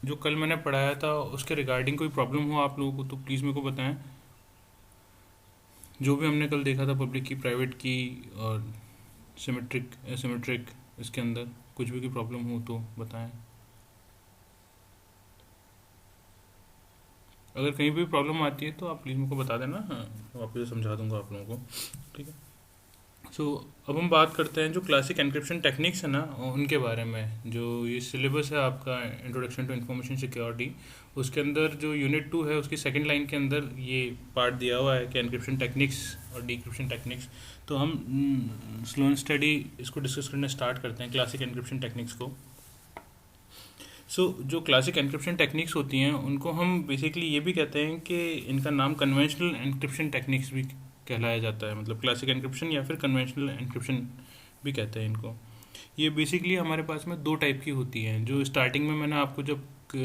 जो कल मैंने पढ़ाया था उसके रिगार्डिंग कोई प्रॉब्लम हो आप लोगों को तो प्लीज़ मेरे को बताएं। जो भी हमने कल देखा था पब्लिक की, प्राइवेट की और सिमेट्रिक एसिमेट्रिक, इसके अंदर कुछ भी की प्रॉब्लम हो तो बताएं। अगर कहीं भी प्रॉब्लम आती है तो आप प्लीज़ मेरे को बता देना, हाँ वापस से समझा दूंगा आप लोगों को। ठीक है। सो अब हम बात करते हैं जो क्लासिक एन्क्रिप्शन टेक्निक्स है ना उनके बारे में। जो ये सिलेबस है आपका इंट्रोडक्शन टू इंफॉर्मेशन सिक्योरिटी, उसके अंदर जो यूनिट 2 है उसकी सेकंड लाइन के अंदर ये पार्ट दिया हुआ है कि एन्क्रिप्शन टेक्निक्स और डिक्रिप्शन टेक्निक्स। तो हम स्लो एंड स्टडी इसको डिस्कस करने स्टार्ट करते हैं क्लासिक एन्क्रिप्शन टेक्निक्स को। जो क्लासिक एन्क्रिप्शन टेक्निक्स होती हैं उनको हम बेसिकली ये भी कहते हैं कि इनका नाम कन्वेंशनल एन्क्रिप्शन टेक्निक्स भी कहलाया जाता है, मतलब क्लासिक एन्क्रिप्शन या फिर कन्वेंशनल एन्क्रिप्शन भी कहते हैं इनको। ये बेसिकली हमारे पास में दो टाइप की होती हैं। जो स्टार्टिंग में मैंने आपको जब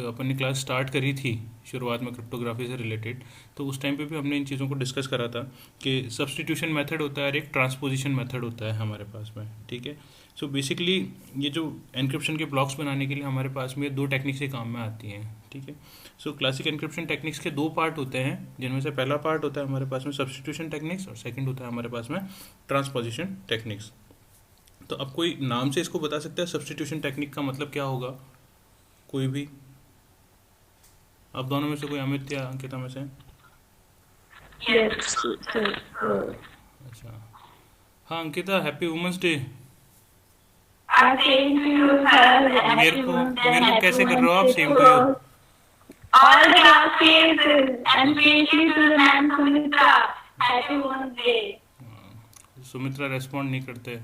अपनी क्लास स्टार्ट करी थी शुरुआत में क्रिप्टोग्राफी से रिलेटेड, तो उस टाइम पे भी हमने इन चीज़ों को डिस्कस करा था कि सब्सटीट्यूशन मेथड होता है और एक ट्रांसपोजिशन मेथड होता है हमारे पास में। ठीक है। सो बेसिकली ये जो एन्क्रिप्शन के ब्लॉक्स बनाने के लिए हमारे पास में दो टेक्निक्स ही काम में आती हैं। ठीक है। सो क्लासिक एन्क्रिप्शन टेक्निक्स के दो पार्ट होते हैं, जिनमें से पहला पार्ट होता है हमारे पास में सब्सटीट्यूशन टेक्निक्स और सेकंड होता है हमारे पास में ट्रांसपोजिशन टेक्निक्स। तो अब कोई नाम से इसको बता सकता है सब्सटीट्यूशन टेक्निक का मतलब क्या होगा? कोई भी आप दोनों में से कोई, अमित या अंकिता में से? Yes. अच्छा, हाँ Ankita, happy women's day. Same to you, sir. मेरे Happy को Women's Day and मेरे को Happy कैसे कर Women's रहे हो आप? Day same to to you. all the classmates and especially to the man Sumitra. Happy Women's Day. Sumitra respond नहीं करते।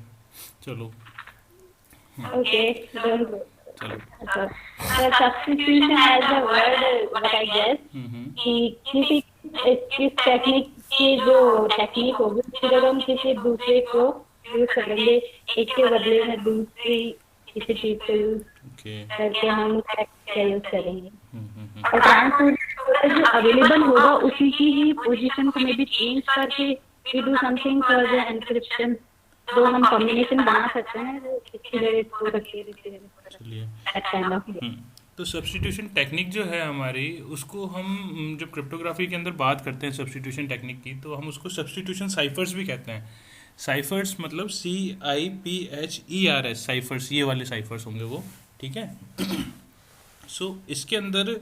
चलो। Okay, don't go. चलो। The substitution as a word, what I guess, कि किसी किस टेक्निक की जो टेक्निक होगी उसकी जगह हम किसी दूसरे को यूज करेंगे, एक के बदले में दूसरी किसी चीज को यूज ओके। करके हम उसका यूज करेंगे। और ट्रांसपोर्टर जो अवेलेबल होगा उसी की ही पोजीशन को मे बी चेंज करके we do something for the encryption. तो हम कॉम्बिनेशन बना सकते हैं इसकी जगह इसको रखिए चलिए। That kind of. तो सब्सटीट्यूशन टेक्निक जो है हमारी, उसको हम जब क्रिप्टोग्राफी के अंदर बात करते हैं सब्सटीट्यूशन टेक्निक की, तो हम उसको सब्सटीट्यूशन साइफर्स भी कहते हैं। साइफर्स मतलब CIPHERS साइफर्स, ये वाले साइफर्स होंगे वो। ठीक है। इसके अंदर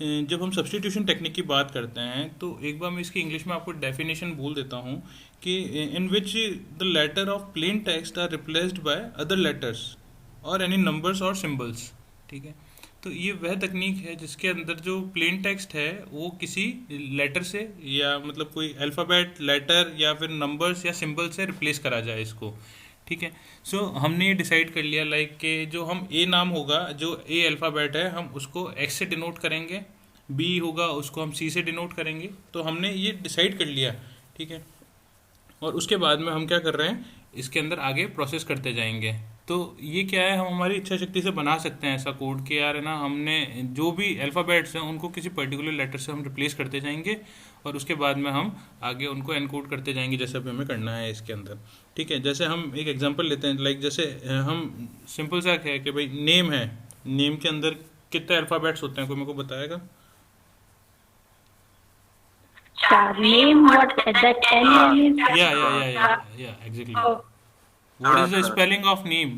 जब हम सब्सटीट्यूशन टेक्निक की बात करते हैं तो एक बार मैं इसकी इंग्लिश में आपको डेफिनेशन बोल देता हूँ कि in which the letter of plain text are replaced by other letters और एनी नंबर्स और सिंबल्स। ठीक है। तो ये वह तकनीक है जिसके अंदर जो प्लेन टेक्स्ट है वो किसी लेटर से या मतलब कोई अल्फ़ाबेट, लेटर या फिर नंबर्स या सिंबल से रिप्लेस करा जाए इसको। ठीक है। हमने ये डिसाइड कर लिया लाइक कि जो हम ए नाम होगा, जो ए अल्फ़ाबेट है हम उसको एक्स से डिनोट करेंगे, बी होगा उसको हम सी से डिनोट करेंगे। तो हमने ये डिसाइड कर लिया। ठीक है। और उसके बाद में हम क्या कर रहे हैं, इसके अंदर आगे प्रोसेस करते जाएंगे। तो ये क्या है, हम हमारी इच्छा शक्ति से बना सकते हैं ऐसा कोड कि यार है ना, हमने जो भी अल्फ़ाबेट्स हैं उनको किसी पर्टिकुलर लेटर से हम रिप्लेस करते जाएंगे और उसके बाद में हम आगे उनको एनकोड करते जाएंगे जैसे अभी हमें करना है इसके अंदर। ठीक है। जैसे हम एक एग्जांपल लेते हैं, लाइक जैसे हम सिंपल सा है कि भाई नेम है, नेम के अंदर कितने अल्फ़ाबेट्स होते हैं, कोई मेरे को बताएगा? Name what that N is. Yeah, exactly. What is the spelling of name?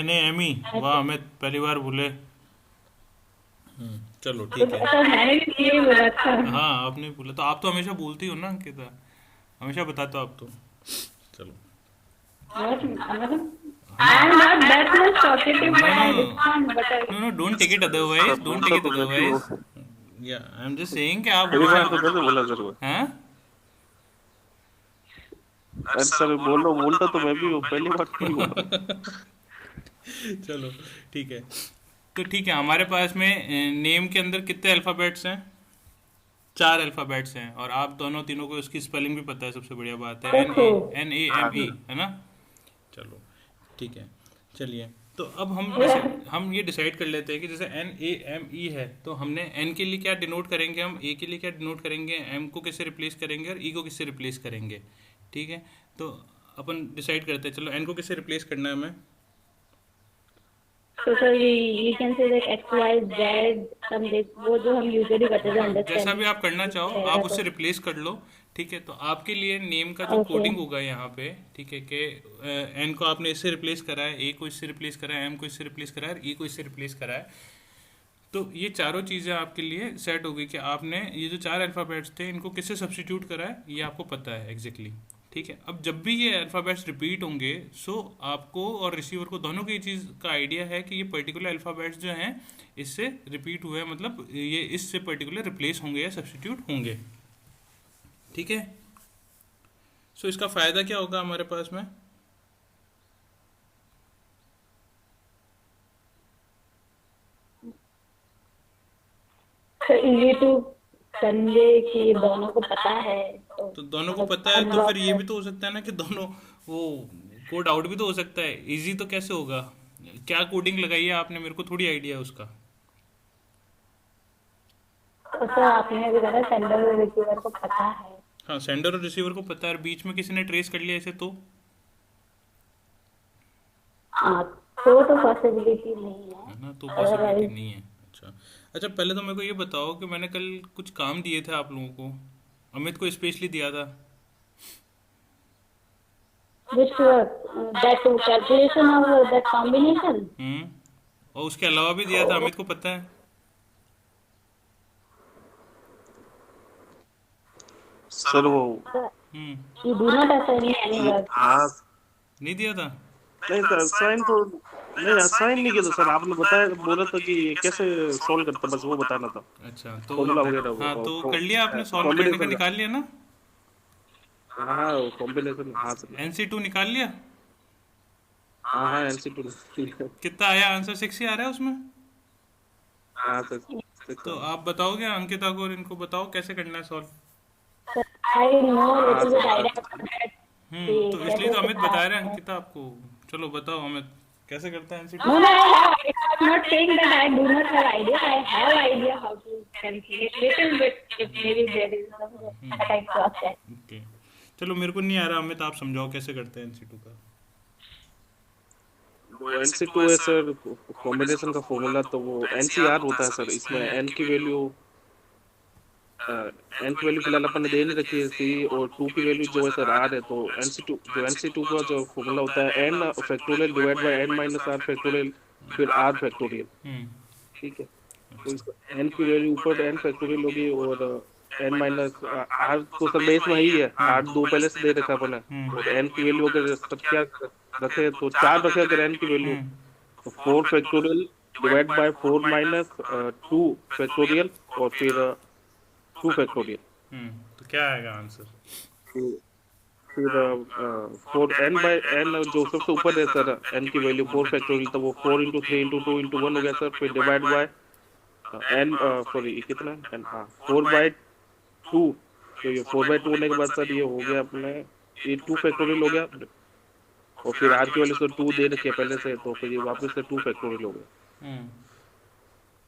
NAME। वाह, मैं पहली बार बोले। चलो ठीक है। मैंने भी ये बोला था। हाँ आपने बोला, तो आप तो हमेशा बोलती हो ना अंकिता, हमेशा बताते हो आप तो। चलो। I am not that much talkative, but I respond. No, don't take it otherwise. Don't take it otherwise. Yeah, I'm just saying कि आप पहली बार तो कैसे बोला सर? हैं? सर बोलता तो मैं भी हूँ, पहली बार क्यों बोला? चलो ठीक है। तो ठीक है, हमारे पास में नेम के अंदर कितने अल्फ़ाबेट्स हैं? 4 अल्फ़ाबेट्स हैं और आप दोनों तीनों को उसकी स्पेलिंग भी पता है, सबसे बढ़िया बात है। NAME है ना। चलो ठीक है। चलिए, तो अब हम ये डिसाइड कर लेते हैं कि जैसे NAME है तो हमने N के लिए क्या डिनोट करेंगे, हम A के लिए क्या डिनोट करेंगे, M को किससे रिप्लेस करेंगे और E को किससे रिप्लेस करेंगे। ठीक है। तो अपन डिसाइड करते हैं, चलो N को किससे रिप्लेस करना है हमें? So sir, we can say that X, Y, Z, some वो जो हम यूजुअली करते थे हाँ, जैसा अंडरस्टैंडिंग भी आप करना चाहो रहेगा आप तो। उससे रिप्लेस कर लो। ठीक है, तो आपके लिए नेम का जो ओके। कोडिंग होगा यहाँ पे, ठीक है, कि एन को आपने इससे रिप्लेस करा है, ए को इससे रिप्लेस करा है, एम को इससे रिप्लेस करा है, ई को इससे रिप्लेस करा है। तो ये चारों चीज़ें आपके लिए सेट हो गई कि आपने ये जो चार अल्फ़ाबेट्स थे इनको किससे सब्स्टिट्यूट करा है, ये आपको पता है एग्जैक्टली। ठीक है, अब जब भी ये अल्फ़ाबेट्स रिपीट होंगे, सो आपको और रिसीवर को दोनों को ये चीज़ का आइडिया है कि ये पर्टिकुलर अल्फ़ाबेट्स जो हैं इससे रिपीट हुए हैं, मतलब ये इससे पर्टिकुलर रिप्लेस होंगे या सब्स्टिट्यूट होंगे। ठीक है, सो इसका फ़ायदा क्या होगा हमारे पास में? इजी टू कन्वे कि दोनों को पता है तो तो दोनों को पता है, तो फिर ये भी तो हो सकता है ना कि दोनों वो कोड आउट भी तो हो सकता है। इजी तो कैसे होगा? क्या कोडिंग लगाई है आपने, मेरे को थोड़ी आइडिया है उसका। तो सर आपने भी कहा सेंडर और रिसीवर को पता है। हाँ, सेंडर और रिसीवर को पता है, और बीच में किसी ने ट्रेस कर लिया इसे तो हाँ, तो पॉसिबिलिटी नहीं है। है ना, तो पॉसिबिलिटी अदरवाइज नहीं है। अच्छा अच्छा, पहले तो मेरे को ये बताओ कि मैंने कल कुछ काम दिए थे आप लोगों को, अमित को स्पेशली दिया था। which that calculation of that combination. और उसके अलावा भी दिया था, अमित को पता है। सर वो हम्म You do not assign any work. हाँ नहीं दिया था? नहीं सर, साइन तो नहीं, साइन नहीं किया था सर। आपने बताया, बोला था कि ये कैसे सॉल्व करता, बस वो बताना था, अच्छा, तो फॉर्मूला वगैरह हाँ, वो तो कर लिया आपने, सॉल्व करने का कॉम्बिनेशन का। निकाल लिया ना? हाँ वो कॉम्बिनेशन, हाँ सर। NC2 निकाल लिया? हाँ हाँ एनसी टू। कितना आया आंसर? 6 ही आ रहा है उसमें। हाँ सर। तो आप बताओगे अंकिता को और इनको बताओ कैसे करना है सॉल्व। I know a हाँ little bit sir. idea about that. तो इसलिए तो अमित बता रहे हैं अंकिता आपको। चलो बताओ अमित, कैसे करता है NC2? No, no, I have. I'm not saying that I do not have idea. I have idea how to calculate little bit. If maybe there is some that I cross that. Okay, चलो मेरे को नहीं आ रहा अमित, आप समझाओ कैसे करते हैं NC2 का। वो एनसी टू है सर, कॉम्बिनेशन का फॉर्मूला तो वो एनसीआर होता है सर। इसमें एन की वैल्यू फिलहाल अपन ने दे नहीं रखी है सी, और टू की वैल्यू जो है सर आर है। तो एनसी टू का जो फॉर्मूला होता है n factorial divide by n minus r factorial, फिर आर फैक्टोरियल। हम्म ठीक है, तो एन की वैल्यू ऊपर एन फैक्टोरियल होगी, और एन माइनस आर तो सर बेस में ही है, आर दो पहले से दे रखा अपन ने। और एन की वैल्यू अगर सर क्या रखे तो चार रखे अगर एन की वैल्यू, तो four factorial divide by four minus two factorial, और फिर टू फैक्टोरियल। तो क्या आएगा आंसर? फिर फोर एन बाय एन जो सबसे ऊपर है सर, एन की वैल्यू फोर फैक्टोरियल, तो वो 4 × 3 × 2 × 1 हो गया सर। फिर डिवाइड बाय एन सॉरी कितना एन, हाँ 4/2। तो ये 4/2 होने के बाद सर ये हो गया अपने, ये 2 फैक्टोरियल हो गया, और फिर आर की वैल्यू सर 2 दे रखी है पहले से, तो फिर ये वापस से 2 फैक्टोरियल हो गया।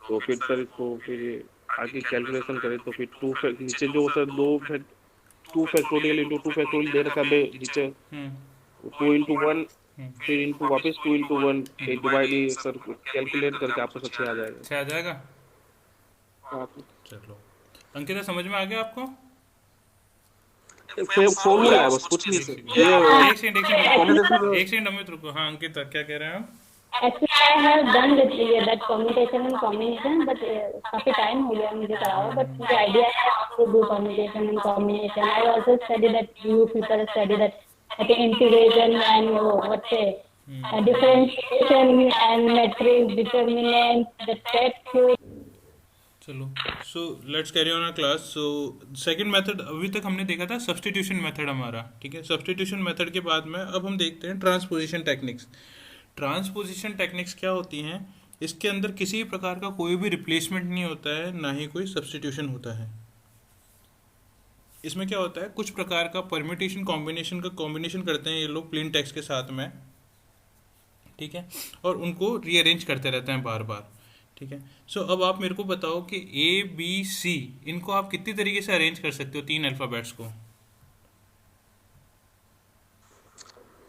तो फिर सर इसको फिर आगे कैलकुलेशन करें तो फिर नीचे जो सर 2 फैक्टोरियल इंटू 2 फैक्टोरियल दे रखा है नीचे, 2 × 1, फिर इंटू वापस 2 × 1, डिवाइड सर कैलकुलेट करके आपको अच्छे आ जाएगा। अच्छा आ जाएगा। हाँ चलो अंकिता, समझ में आ गया आपको? फॉर्मूला है बस, कुछ नहीं सर। ये एक सेकंड एक सेकंड अमित रुको। हाँ अंकिता, क्या कह रहे हैं आप? Actually, I have done that commutation and combination, but काफी time हो गया मुझे करा हुआ, but मुझे idea है how to do commutation and combination. I also study that you people study that integration and what say differentiation and matrix determinant, the set cube. चलो, so let's carry on our class. So second method अभी तक हमने देखा था substitution method हमारा। ठीक है, substitution method के बाद में अब हम देखते हैं ट्रांसपोजिशन टेक्निक्स। ट्रांसपोजिशन टेक्निक्स क्या होती हैं? इसके अंदर किसी प्रकार का कोई भी रिप्लेसमेंट नहीं होता है, ना ही कोई सब्स्टिट्यूशन होता है। इसमें क्या होता है, कुछ प्रकार का परम्यूटेशन कॉम्बिनेशन का कॉम्बिनेशन करते हैं ये लोग प्लेन टेक्स्ट के साथ में। ठीक है, और उनको रीअरेंज करते रहते हैं बार बार। ठीक है, सो अब आप मेरे को बताओ कि ABC इनको आप कितनी तरीके से अरेंज कर सकते हो, 3 अल्फ़ाबेट्स को?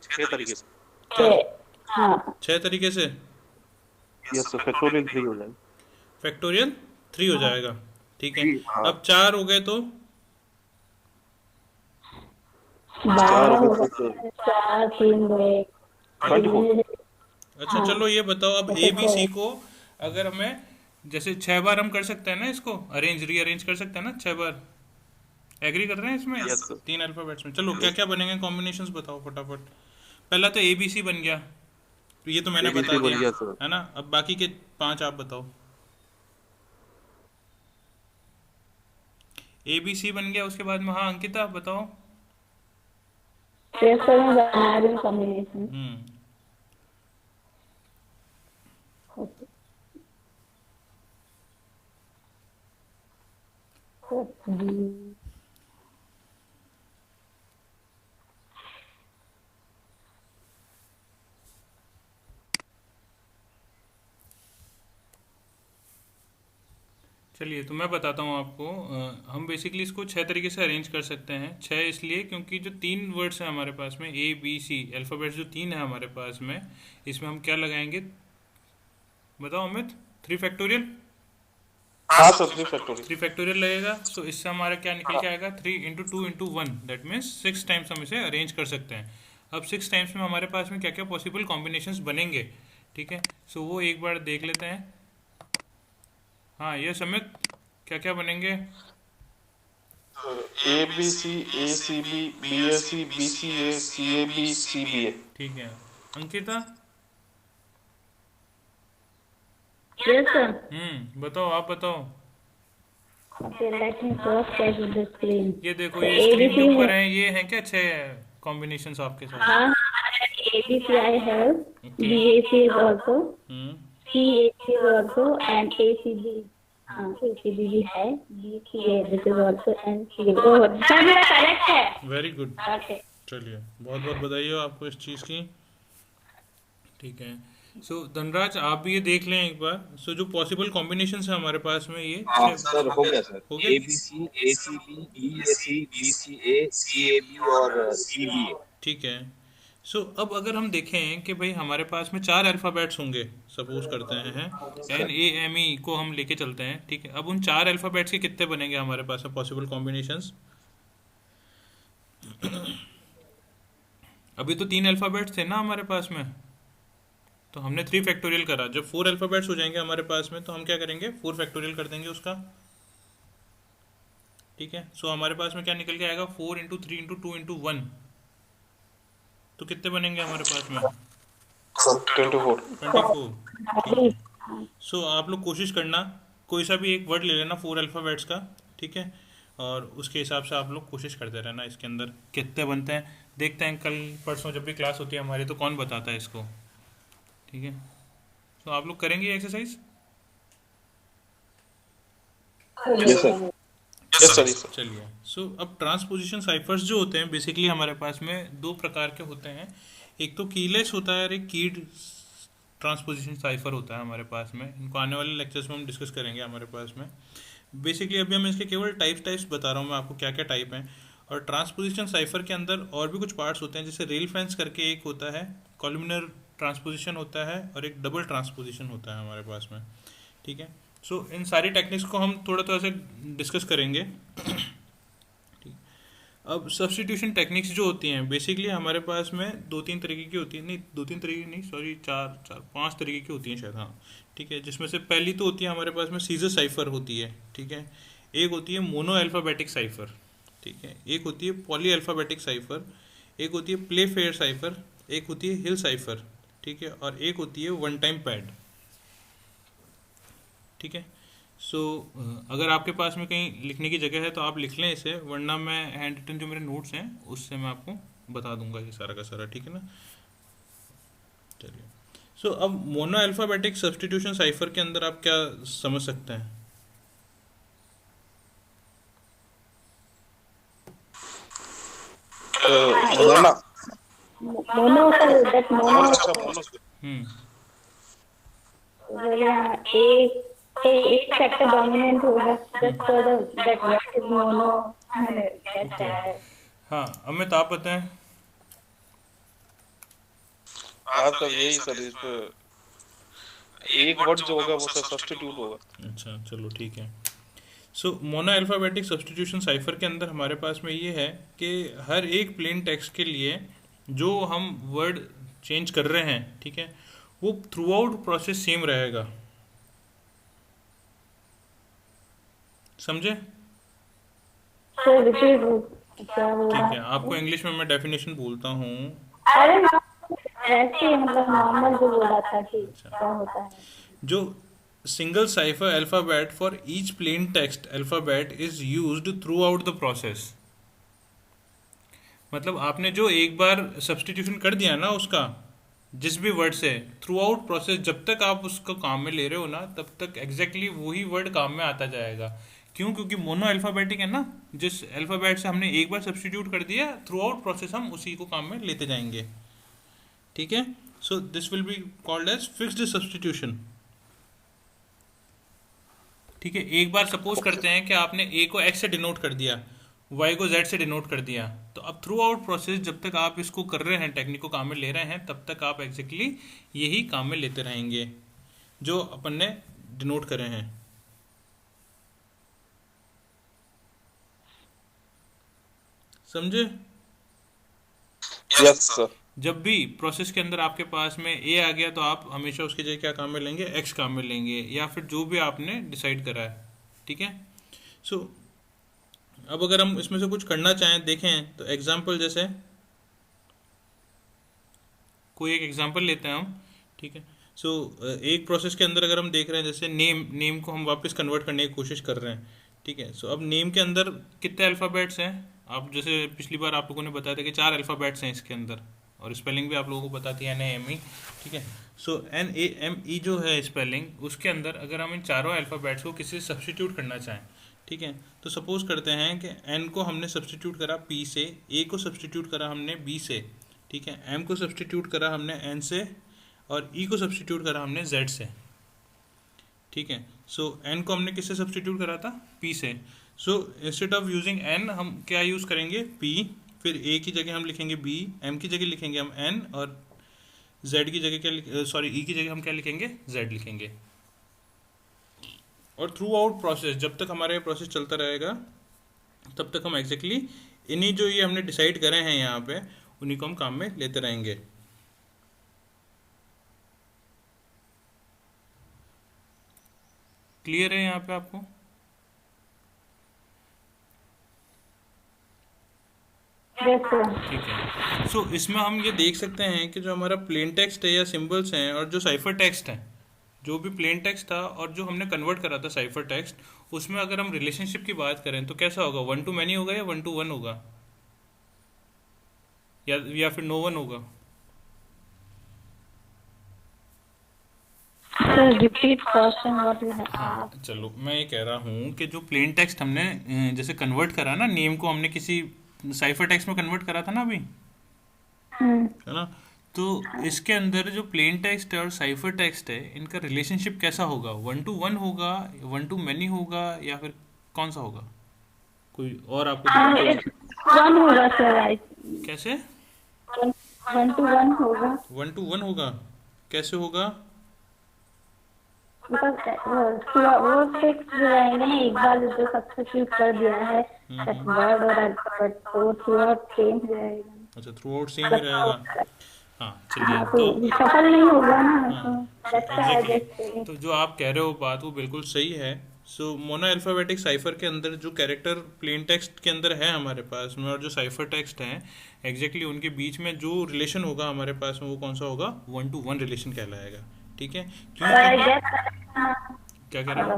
6 तरीके से। हाँ 6 तरीके से। यस सर, फैक्टोरियल 3 हो जाएगा। फैक्टोरियल 3 हो जाएगा, ठीक है। हाँ, अब 4 हो गए तो 4 12 हो होगा, गए तो 4 3 2 1। 24। अच्छा हाँ, चलो ये बताओ, अब ए बी सी 24। को अगर हमें जैसे 6 बार हम कर सकते हैं ना, इसको अरेंज रीअरेंज कर सकते हैं ना 6 बार, एग्री कर रहे हैं इसमें? Yes sir. 3 अल्फाबेट्स में चलो क्या यस, क्या बनेंगे कॉम्बिनेशंस बताओ फटाफट। पहला तो ए बी सी बन गया, तो ये तो मैंने बता ABC बन दिया गया सर। है ना। अब बाकी के 5 आप बताओ। ए बी सी बन गया, उसके बाद में हाँ अंकिता आप बताओ। फिर सर मैं बना रही हूँ कॉम्बिनेशन। हम्म। चलिए तो मैं बताता हूँ आपको। हम बेसिकली इसको 6 तरीके से अरेंज कर सकते हैं। 6 इसलिए क्योंकि जो 3 वर्ड्स हैं हमारे पास में, ए बी सी अल्फ़ाबेट्स जो 3 है हमारे पास में, इसमें हम क्या लगाएंगे बताओ अमित? 3 फैक्टोरियल। हाँ सर, 3 फैक्टोरियल। 3 फैक्टोरियल लगेगा, सो इससे हमारा क्या निकल के आएगा, 3 into 2 into 1, that means 6 times हम इसे अरेंज कर सकते हैं। अब 6 टाइम्स में हमारे पास में क्या क्या पॉसिबल कॉम्बिनेशंस बनेंगे, ठीक है। सो वो एक बार देख लेते हैं। हाँ ये अमित, क्या क्या बनेंगे? ABC, ACB, BAC, BCA, CAB, CBA। ठीक है अंकिता। Yes sir. बताओ, आप बताओ। Okay, let me first check the screen. ये देखो, तो ये स्क्रीन के ABC है। ऊपर है, ये है क्या 6 कॉम्बिनेशंस आपके साथ? हाँ, ABC I have, okay. BAC is also, hmm. CAC is also, and ACB। हाँ, ACB भी है, BCA this is also, and CAB। Oh, sir मेरा करेक्ट है। Very good. ओके। चलिए बहुत बहुत बधाई हो आपको इस चीज़ की, ठीक है। सो धनराज आप भी ये देख लें एक बार। सो जो पॉसिबल कॉम्बिनेशंस है हमारे पास में ये हाँ सर, हो गया सर। हो गए। ABC, ACB, BAC, BCA, CAB और CBA। ठीक है। सो अब अगर हम देखें कि भाई हमारे पास में 4 अल्फ़ाबेट्स होंगे, सपोज करते हैं NAME को हम लेके चलते हैं, ठीक है। अब उन 4 अल्फ़ाबेट्स के कितने बनेंगे हमारे पास में पॉसिबल कॉम्बिनेशंस? अभी तो 3 अल्फ़ाबेट्स थे ना हमारे पास में, तो हमने 3 फैक्टोरियल करा। जब 4 अल्फ़ाबेट्स हो जाएंगे हमारे पास में तो हम क्या करेंगे, 4 फैक्टोरियल कर देंगे उसका, ठीक है। सो हमारे पास में क्या निकल के आएगा, 4 इंटू 3 इंटू 2 इंटू 1, तो कितने बनेंगे हमारे पास में? 24। 24, ठीक है। सो आप लोग कोशिश करना, कोई सा भी एक वर्ड ले लेना 4 अल्फ़ाबेट्स का, ठीक है। और उसके हिसाब से आप लोग कोशिश करते रहना इसके अंदर कितने बनते हैं। देखते हैं कल परसों जब भी क्लास होती है हमारी तो कौन बताता है इसको, ठीक है। तो आप लोग करेंगे exercise? Yes sir. Yes sir, yes sir. चलिए। सो अब ट्रांसपोजिशन साइफर्स जो होते हैं बेसिकली हमारे पास में 2 प्रकार के होते हैं। एक तो कीलेस होता है और एक कीड ट्रांसपोजिशन साइफर होता है हमारे पास में। इनको आने वाले लेक्चर्स में हम डिस्कस करेंगे हमारे पास में। बेसिकली अभी हम इसके केवल टाइप्स बता रहा हूँ मैं आपको क्या क्या टाइप हैं। और ट्रांसपोजिशन साइफर के अंदर और भी कुछ पार्ट्स होते हैं, जैसे रेल फेंस करके एक होता है, कॉलमनर ट्रांसपोजिशन होता है और एक डबल ट्रांसपोजिशन होता है हमारे पास में, ठीक है। सो इन सारी टेक्निक्स को हम थोड़ा थोड़ा से डिस्कस करेंगे। ठीक। अब सब्स्टिट्यूशन टेक्निक्स जो होती हैं बेसिकली हमारे पास में 2-3 तरीके की होती है, नहीं 2-3 तरीके नहीं, सॉरी 4-5 तरीके की होती हैं शायद, हाँ ठीक है। जिसमें से पहली तो होती है हमारे पास में सीजर साइफर होती है, ठीक है। एक होती है मोनो अल्फ़ाबेटिक साइफर, ठीक है। एक होती है पॉली अल्फ़ाबेटिक साइफर, एक होती है प्ले फेयर साइफर, एक होती है हिल साइफर, ठीक है। और एक होती है वन टाइम पैड, ठीक है। सो अगर आपके पास में कहीं लिखने की जगह है तो आप लिख लें इसे, वरना मैं हैंड रिटन जो मेरे नोट्स हैं उससे मैं आपको बता दूंगा ये सारा का सारा, ठीक है ना। चलिए। सो अब मोनो अल्फ़ाबेटिक सब्स्टिट्यूशन साइफर के अंदर आप क्या समझ सकते हैं? मोनो। मोनो दैट मोनो अच्छा, मोनो। एक फैक्टर डोमिनेंट होगा, just for that word is mono. हाँ अमित आप बताएं। हाँ सर, यही सर, इस एक वर्ड जो होगा वो सब्स्टिट्यूट होगा। अच्छा चलो ठीक है। सो मोनो अल्फ़ाबेटिक सब्स्टिट्यूशन साइफर के अंदर हमारे पास में ये है कि हर एक प्लेन टेक्स्ट के लिए जो हम वर्ड चेंज कर रहे हैं, ठीक है, वो थ्रू आउट प्रोसेस सेम रहेगा। समझे? सर रिपीट क्या बोल ठीक रहा है, आपको इंग्लिश में मैं डेफिनेशन बोलता हूँ। अरे ऐसे मतलब नॉर्मल जो बोला था कि क्या होता है। जो single cipher alphabet for each plain text alphabet is used through out the process. मतलब आपने जो एक बार सब्स्टिट्यूशन कर दिया ना उसका, जिस भी वर्ड से, थ्रू आउट प्रोसेस जब तक आप उसको काम में ले रहे हो ना, तब तक एग्जैक्टली वही वर्ड काम में आता जाएगा। क्यों? क्योंकि मोनो अल्फ़ाबेटिक है ना, जिस अल्फ़ाबेट से हमने एक बार सब्स्टिट्यूट कर दिया, थ्रू आउट प्रोसेस हम उसी को काम में लेते जाएंगे। ठीक है, so this will be called as fixed substitution. ठीक है, एक बार सपोज करते हैं कि आपने ए को एक्स से डिनोट कर दिया, वाई को जेड से डिनोट कर दिया, तो अब थ्रू आउट प्रोसेस जब तक आप इसको कर रहे हैं, टेक्निक को काम में ले रहे हैं, तब तक आप एग्जैक्टली यही काम में लेते रहेंगे जो अपन ने डिनोट करे हैं। समझे? Yes sir. जब भी प्रोसेस के अंदर आपके पास में ए आ गया, तो आप हमेशा उसकी जगह क्या काम में लेंगे? एक्स काम में लेंगे, या फिर जो भी आपने डिसाइड करा है। ठीक है, सो अब अगर हम इसमें से कुछ करना चाहें, देखें तो एग्जाम्पल, जैसे कोई एक एग्जाम्पल लेते हैं हम। ठीक है, सो एक प्रोसेस के अंदर अगर हम देख रहे हैं, जैसे नेम को हम वापस कन्वर्ट करने की कोशिश कर रहे हैं। ठीक है, सो अब नेम के अंदर कितने अल्फ़ाबेट्स हैं? आप जैसे पिछली बार आप लोगों ने बताया था कि 4 अल्फ़ाबेट्स हैं इसके अंदर, और स्पेलिंग भी आप लोगों को बताती है NAME। ठीक है, सो NAME जो है स्पेलिंग, उसके अंदर अगर हम इन चारों अल्फ़ाबेट्स को किसी से सब्स्टिट्यूट करना चाहें, ठीक है, तो सपोज करते हैं कि N को हमने सब्स्टिट्यूट करा P से, A को सब्स्टिट्यूट करा हमने B से, ठीक है, M को सब्स्टिट्यूट करा हमने N से, और E को सब्स्टिट्यूट करा हमने Z से। ठीक है, सो N को हमने किससे सब्स्टिट्यूट करा था? P से। So instead of using N हम क्या यूज़ करेंगे? P, फिर A की जगह हम लिखेंगे B, M की जगह लिखेंगे हम N, और Z की जगह क्या, सॉरी E की जगह हम क्या लिखेंगे? Z लिखेंगे। और थ्रू आउट प्रोसेस जब तक हमारा ये प्रोसेस चलता रहेगा, तब तक हम एग्जैक्टली इन्हीं जो ये हमने डिसाइड करे हैं यहाँ पे, उन्हीं को हम काम में लेते रहेंगे। क्लियर है यहाँ पे आपको? ठीक है, सो इसमें हम ये देख सकते हैं कि जो हमारा प्लेन टेक्स्ट है या सिंबल्स हैं, और जो साइफर टेक्स्ट है, जो भी प्लेन टेक्स्ट था और जो हमने कन्वर्ट करा था साइफर टेक्स्ट, उसमें अगर हम रिलेशनशिप की बात करें तो कैसा होगा? 1 to many होगा, या 1 to 1 होगा, या फिर no 1 होगा? रिपीट क्वेश्चन व्हाट यू हाँ, चलो मैं ये कह रहा हूँ कि जो प्लेन टेक्स्ट हमने जैसे कन्वर्ट करा ना, नेम को हमने किसी साइफर टेक्स्ट में कन्वर्ट करा था ना अभी, है ना, तो इसके अंदर जो प्लेन टेक्स्ट है और साइफर टेक्स्ट है, इनका रिलेशनशिप कैसा होगा? 1 to 1 होगा, 1 to many होगा, या फिर कौन सा होगा? कोई और आपको 1 होगा सर। कैसे? 1 to 1 होगा। 1 to 1 होगा? कैसे होगा? वो फिक्स रहेंगे ना, एक बार जो सब्स्टिट्यूट कर दिया है वर्ड और अल्फाबेट, तो थ्रू आउट सेम रहेगा। अच्छा, थ्रू आउट सेम ही रहेगा। हाँ चलिए, तो सफल नहीं होगा ना, हाँ, exactly. तो जो आप कह रहे हो बात, वो बिल्कुल सही है। सो मोनो अल्फाबेटिक साइफर के अंदर जो कैरेक्टर प्लेन टेक्स्ट के अंदर है हमारे पास में, और जो साइफर टेक्स्ट हैं, एग्जैक्टली उनके बीच में जो रिलेशन होगा हमारे पास में, वो कौन सा होगा? 1 to 1 रिलेशन कहलाएगा। ठीक है, क्योंकि क्या कह रहे हो?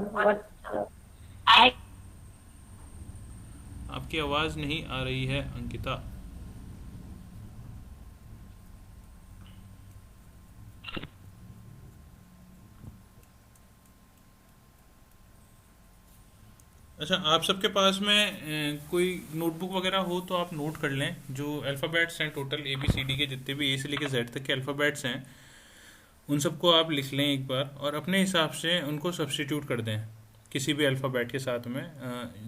आपकी आवाज नहीं आ रही है अंकिता। अच्छा, आप सबके पास में कोई नोटबुक वगैरह हो तो आप नोट कर लें। जो अल्फ़ाबेट्स हैं टोटल ABCD के, जितने भी A से लेकर Z तक के अल्फ़ाबेट्स हैं, उन सबको आप लिख लें एक बार, और अपने हिसाब से उनको सब्स्टिट्यूट कर दें किसी भी अल्फ़ाबेट के साथ में।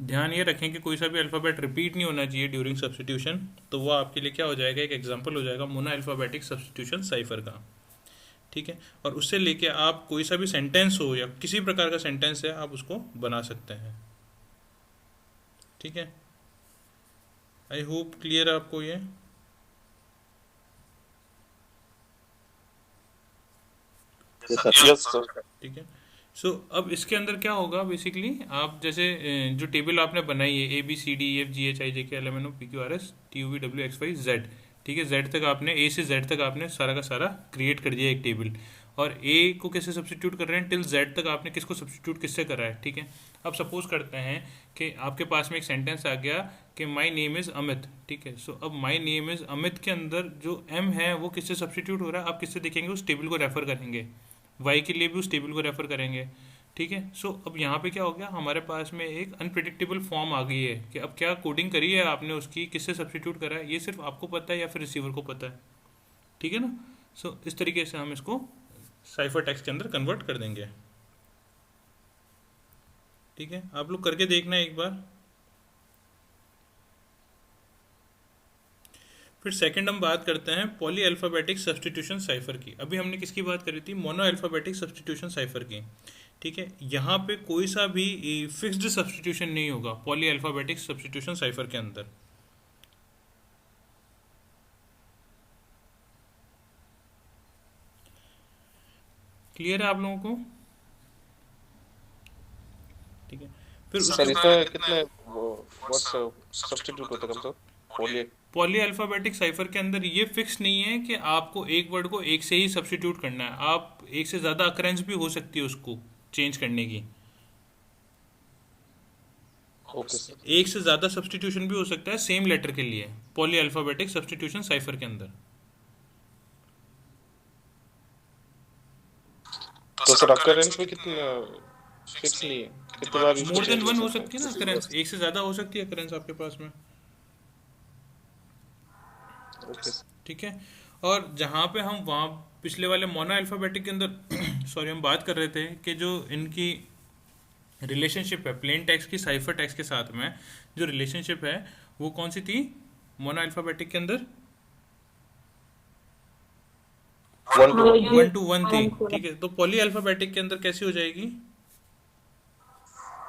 ध्यान ये रखें कि कोई सा भी अल्फ़ाबेट रिपीट नहीं होना चाहिए ड्यूरिंग सब्स्टिट्यूशन, तो वो आपके लिए क्या हो जाएगा? एक एग्जांपल हो जाएगा मोनो अल्फ़ाबेटिक सब्स्टिट्यूशन साइफर का। ठीक है, और उससे लेके आप कोई सा भी सेंटेंस हो या किसी प्रकार का सेंटेंस है आप उसको बना सकते हैं। ठीक है, आई होप क्लियर है आपको ये। Yes sir. ठीक है, सो अब इसके अंदर क्या होगा बेसिकली, आप जैसे जो टेबल आपने बनाई है ABCDEFGHIJKLMNOPQRSTUVWXYZ, ठीक है, जेड तक आपने, ए से जेड तक आपने सारा का सारा क्रिएट कर दिया एक टेबल, और ए को कैसे सब्सटीट्यूट कर रहे हैं टिल जेड तक आपने किसको सब्सटीट्यूट किससे करा है। ठीक है, अब सपोज करते हैं कि आपके पास में एक सेंटेंस आ गया कि माई नेम इज़ अमित। ठीक है, सो अब माई नेम इज़ अमित के अंदर जो एम है वो किससे सब्सटीट्यूट हो रहा है, आप किससे देखेंगे, उस टेबल को रेफर करेंगे, वाई के लिए भी उस टेबल को रेफर करेंगे। ठीक है, सो अब यहाँ पे क्या हो गया, हमारे पास में एक अनप्रिडिक्टेबल फॉर्म आ गई है कि अब क्या कोडिंग करी है आपने उसकी, किससे सब्सटीट्यूट करा है, ये सिर्फ आपको पता है या फिर रिसीवर को पता है। ठीक है ना, सो इस तरीके से हम इसको साइफर टेक्स्ट के अंदर कन्वर्ट कर देंगे। ठीक है, आप लोग करके देखना एक बार। फिर सेकंड हम बात करते हैं पॉली अल्फ़ाबेटिक सब्सटीट्यूशन साइफर की। अभी हमने किसकी बात करी थी, मोनो अल्फ़ाबेटिक सब्सटीट्यूशन साइफर की। ठीक है, यहाँ पे कोई सा भी फिक्स्ड सब्सटीट्यूशन नहीं होगा पॉली अल्फ़ाबेटिक सब्सटीट्यूशन साइफर के अंदर। क्लियर है आप लोगों को? ठीक है, फिर सर इसमें कितने व्हाट्स सब्स्टिट्यूट होता है कम से कम पॉली अल्फ़ाबेटिक साइफर के अंदर ये फिक्स नहीं है कि आपको एक वर्ड को एक से ही सब्सटीट्यूट करना है, आप एक से ज़्यादा अकरेंस भी हो सकती है उसको चेंज करने की। Okay sir. एक से ज़्यादा सब्सटीट्यूशन भी हो सकता है सेम लेटर के लिए पॉली अल्फ़ाबेटिक सब्सटीट्यूशन साइफर के अंदर। तो सर अकरेंस में कितना फिक्स नहीं है, कितनी बार इसको मोर देन change वन कर हो सकते सकती है ना अकरेंस, एक से ज़्यादा हो सकती है अकरेंस आपके पास में। हैं? Okay sir. ठीक है, और जहाँ पे हम वहाँ पिछले वाले मोनो अल्फ़ाबेटिक के अंदर सॉरी हम बात कर रहे थे कि जो इनकी रिलेशनशिप है प्लेन टेक्स्ट की साइफर टेक्स्ट के साथ में, जो रिलेशनशिप है वो कौन सी थी मोनो अल्फ़ाबेटिक के अंदर, 1 to 1 थी। ठीक है, तो पॉली अल्फ़ाबेटिक के अंदर कैसी हो जाएगी,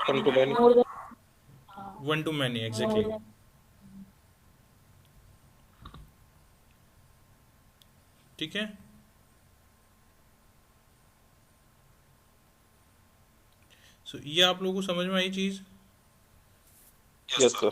1 to many। 1 to many exactly. ठीक है, सो ये आप लोगों को समझ में आई चीज़? Yes sir.